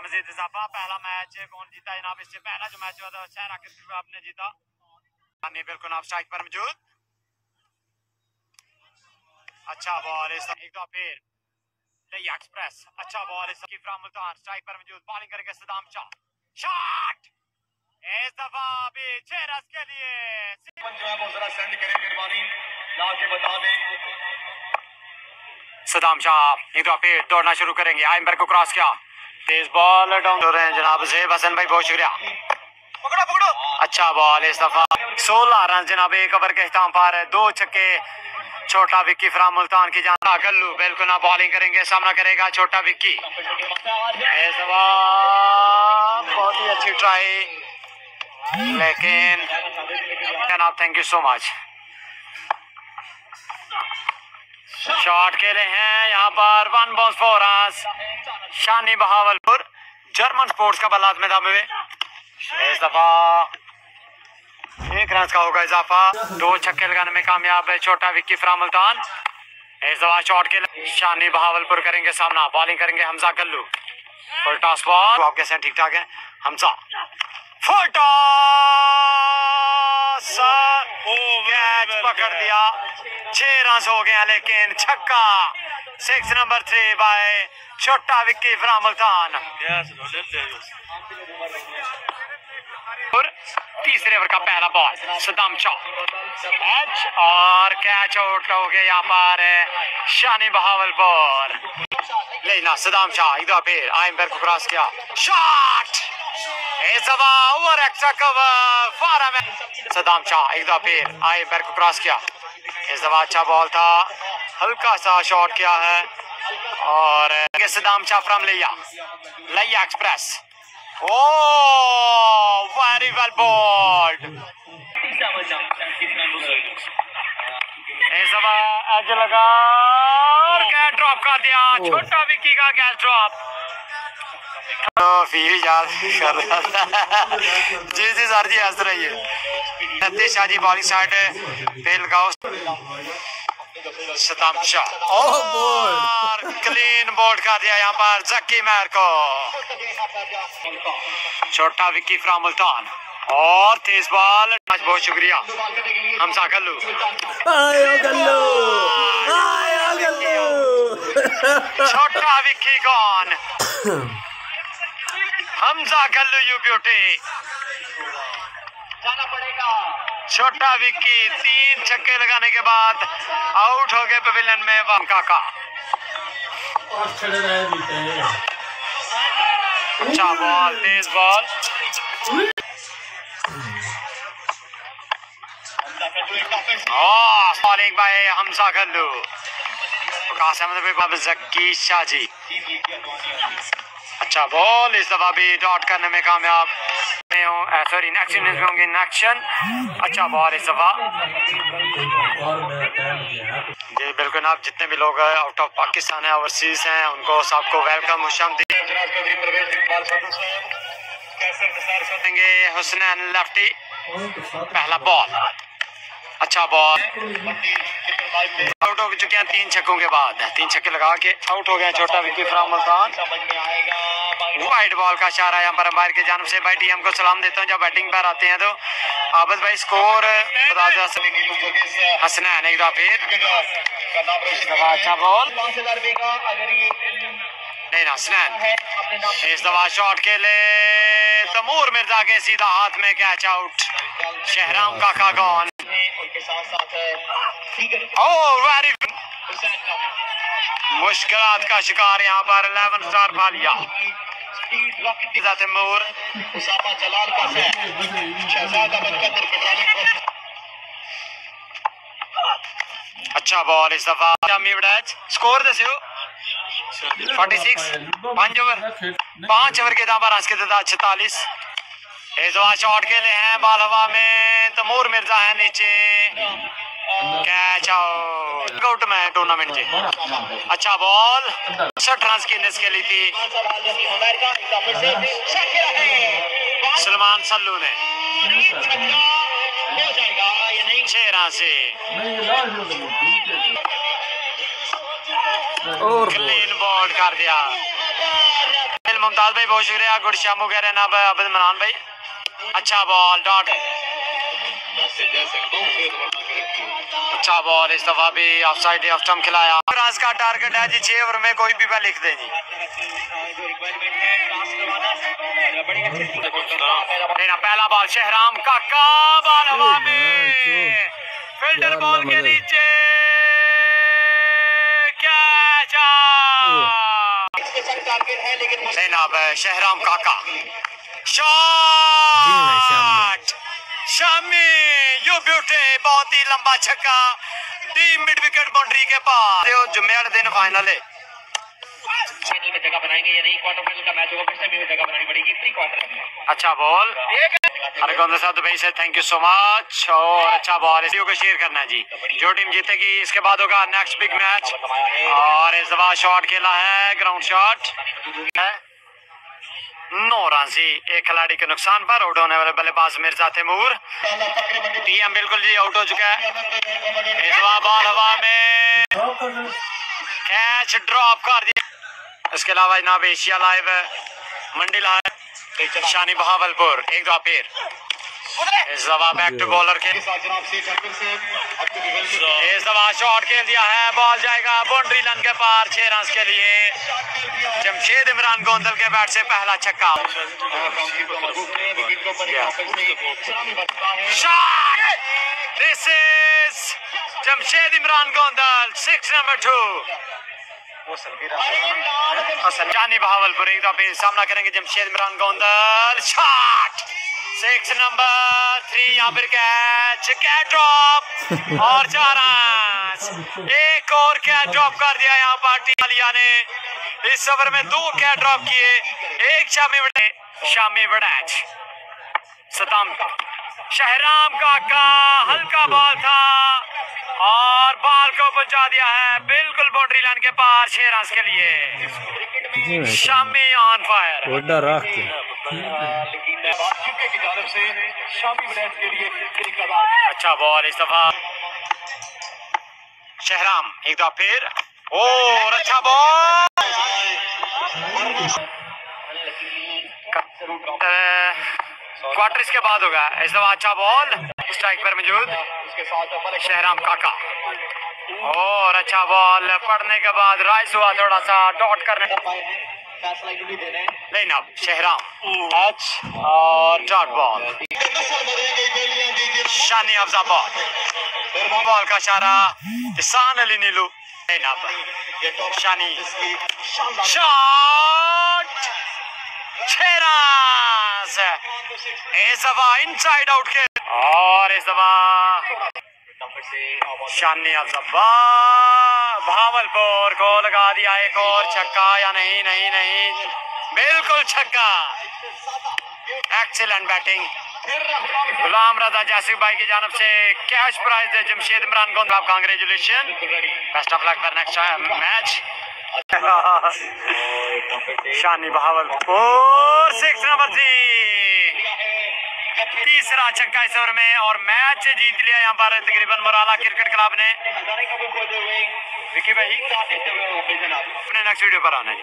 मजीद इजाफा। पहला मैच कौन जीता जनाब? इससे पहला जो मैच हुआ था शहरा क्रिकेट क्लब ने जीता। बिल्कुल आप स्ट्राइक पर मौजूद। अच्छा बॉल इस एक दो फिर एक्सप्रेस। अच्छा बॉल इस मुल्तान स्ट्राइक पर मौजूद। बॉलिंग करेंगे सदाम शाह। शॉट इस दफा भी 6 रन के लिए। सदाम शाह एक दो फिर दौड़ना शुरू करेंगे। आइम्बर को क्रॉस किया। तेज बॉल डाउन हो रहे हैं जनाब ज़ेब हसन भाई, बहुत शुक्रिया। पकड़ो पकड़ो। अच्छा बॉल इस दफा 16 रन जनाब एक ओवर के इख्तिताम पर। 2 छक्के छोटा विक्की फ्राम मुल्तान की जान। गल्लू बिल्कुल ना बॉलिंग करेंगे, सामना करेगा छोटा विक्की। इस दफा बहुत ही अच्छी ट्राई, लेकिन जनाब thank you so much. Shot खेले हैं यहाँ पर 1 bounce 4 run. Shami Bahawalpur German sports का बल्ला में दामे। इस दफा 1 रन का होगा इजाफा। 2 छक्के लगाने में कामयाब है छोटा विक्की फ्राम मुल्तान। इस दफा शॉट के शामी बहावलपुर करेंगे सामना। बॉलिंग करेंगे Hamza Gallu. Full toss ball. आप कैसे हैं? ठीक ठाक है हमजा। फुल टॉस कैच पकड़ लिया। 6 रन हो गए हैं, लेकिन छक्का 6 नंबर 3 बाय छोटा विक्की फ्राम मुल्तान। और तीसरे ओवर का पहला बॉल सदाम शाह एच और कैच आउट हो गया यहाँ पर शामी बहावलपुर। लेना सदाम शाह एक दो फिर आइम्बर को क्रॉस किया। शॉट इस दफा ओवर एक्स्ट्रा कवर फारा में। सदाम शाह एक दो फिर आइम्बर को क्रॉस किया। इस दफा अच्छा बॉल था, हल्का सा शॉट किया है। और सदाम शाह फ्रॉम लिया express. Oh, very well bowled. इस दफा एज लगा और कैच ड्रॉप कर दिया। छोटा विक्की का कैच ड्रॉप। फिर याद कर रहा था। जी जी सर जी हंस रही है। नतीश शाह जी बॉलिंग साइड पे लगाओ। सदाम शाह और क्लीन बोल्ड कर दिया यहाँ पर जक्की मैर को। छोटा विक्की फ्राम मुल्तान और तेज बॉल। बहुत शुक्रिया हमजा गल्लू। छोटा Vicky gone. Hamza Gallu you beauty. जाना पड़ेगा। छोटा विक्की 3 छक्के लगाने के बाद आउट हो गए पवेलियन में। काका अच्छा बॉल, तेज ball. Bowling by Hamza Gallu. Zakki Shah ji. अच्छा बॉल इस दफा भी डॉट करने में कामयाब। सॉरी नेक्स्ट इनिंग्स में होंगे एक्शन। अच्छा बॉल इस दफा। जी बिल्कुल आप जितने भी लोग आउट ऑफ पाकिस्तान है, ओवरसीज हैं, उनको सबको वेलकम खुशामदीद। हुसनैन लेफ्टी। पहला बॉल अच्छा बॉल। आउट हो चुके हैं 3 छक्कों के बाद। 3 छक्के लगा के आउट हो गया छोटा Vicky from Multan. Wide ball का इशारा यहाँ पर अंपायर की जानिब से। भाई टीम को सलाम देता हूँ जब बैटिंग पर आते हैं तो। आबद भाई स्कोर बता दो। हसनैन एक दफा फिर। अच्छा बॉल नहीं हसनैन। इस दफा शॉट के लिए तैमूर मिर्जा के सीधा हाथ में कैच आउट। शहराम काका गॉन। वेरी मुश्किलात का शिकार यहाँ पर 11 स्टार फालिया। तैमूर अच्छा बॉल इस दफा शामी वड़ैच। स्कोर दस्यो 46 5 ओवर के दाम पर आज के 46। इस दफा शॉट खेले हैं बाल हवा में। तैमूर मिर्जा है नीचे। कैच आउट आउट में टूर्नामेंट से। अच्छा बॉल 60 रन की इनिंग्स खेली थी सलमान सल्लू ने। 6 रन से क्लीन बॉल कर दिया। दिल मुमताज भाई बहुत शुक्रिया। गुड शामू कह रहे हैं ना अब्दुल मनान भाई। अच्छा बॉल डॉट, अच्छा बॉल, इस दफा भी ऑफ साइड ऑफ स्टंप खिलाया। आज का टारगेट है जी 6 ओवर में कोई भी लिख दे जी। पहला बॉल शहराम काका, बॉल हवा में, फिल्डर बॉल के नीचे, कैच। जनाब शहराम काका, शॉट, शामी, यू ब्यूटी, बहुत ही लंबा छक्का, टीम मिड विकेट बाउंड्री के पास। जुम्मेवार दिन फाइनल है, में जगह बनाएंगे या नहीं, क्वार्टर फाइनल का मैच होगा, फिर सेमी में जगह बनानी पड़ेगी, प्री क्वार्टर। अच्छा बॉल, हरगोंद साहब दुबई से थैंक यू सो मच। और अच्छा बॉल, इसी को शेयर करना है जी, जो टीम जीतेगी इसके बाद होगा नेक्स्ट बिग मैच। और इस दफा शॉट खेला है, ग्राउंड शॉट है 9 रन जी, एक खिलाड़ी के नुकसान पर। आउट होने वाले बल्लेबाज मिर्जा तैमूर। टीएम बिल्कुल जी आउट हो चुका है। इस दफा बॉल हवा में, कैच ड्रॉप कर दिया। इसके अलावा जनाब एशिया लाइव मंडिल है शानी बहावलपुर, एक दफा फिर इस दफा बैक टू बॉलर के, इस दफा शॉट खेल दिया है, बॉल जाएगा बाउंड्री लाइन के पार 6 रन के लिए। जमशेद इमरान गोंदल के बैट से पहला छक्का। Shot, this is Jamshed Imran Gondal, 6 number 2। जानी बहावलपुर एक दफा सामना करेंगे जमशेद इमरान गोंदल। शॉट, 6 नंबर 3, यहाँ पर कैच, कैच ड्रॉप और 4 रन। एक और कैच ड्रॉप कर दिया यहाँ पर पहालिया ने। इस ओवर में 2 कैच ड्रॉप किए, एक शामी वड़ाइच, सदाम, शहराम काका, हल्का बॉल था और बॉल को पहुंचा दिया है बिल्कुल बाउंड्री लाइन के पार 6 रन के लिए। Shami on fire. अच्छा बॉल, इस दफा शहराम एक दफा फिर, और अच्छा बॉल, क्वार्टर इसके बाद होगा। इस दफा अच्छा बॉल, स्ट्राइक पर मौजूद शहराम काका, और अच्छा बॉल पड़ने के बाद राइस हुआ, थोड़ा सा डॉट करने नहीं ना, शहराम एच और डॉट बॉल। शानी हफ्जा बॉल का इशारा सान अली नीलू नहीं ना, शानी शॉट, 6 रन। इस दफा इनसाइड आउट के, और इस दफा शानी भावलपुर को लगा दिया एक और छक्का, या नहीं नहीं नहीं, बिल्कुल छक्का। Excellent batting. गुलाम रजा जासिफ भाई की जानब से कैश प्राइज है Jamshed Imran Gondal, congratulation, best of luck for next match. Shani Bahawalpur 6 number 3, तीसरा छक्का इस ओवर में, और मैच जीत लिया यहाँ पर तकरीबन मुराला क्रिकेट क्लब ने। विकी भाई अपने नेक्स्ट वीडियो पर आना है।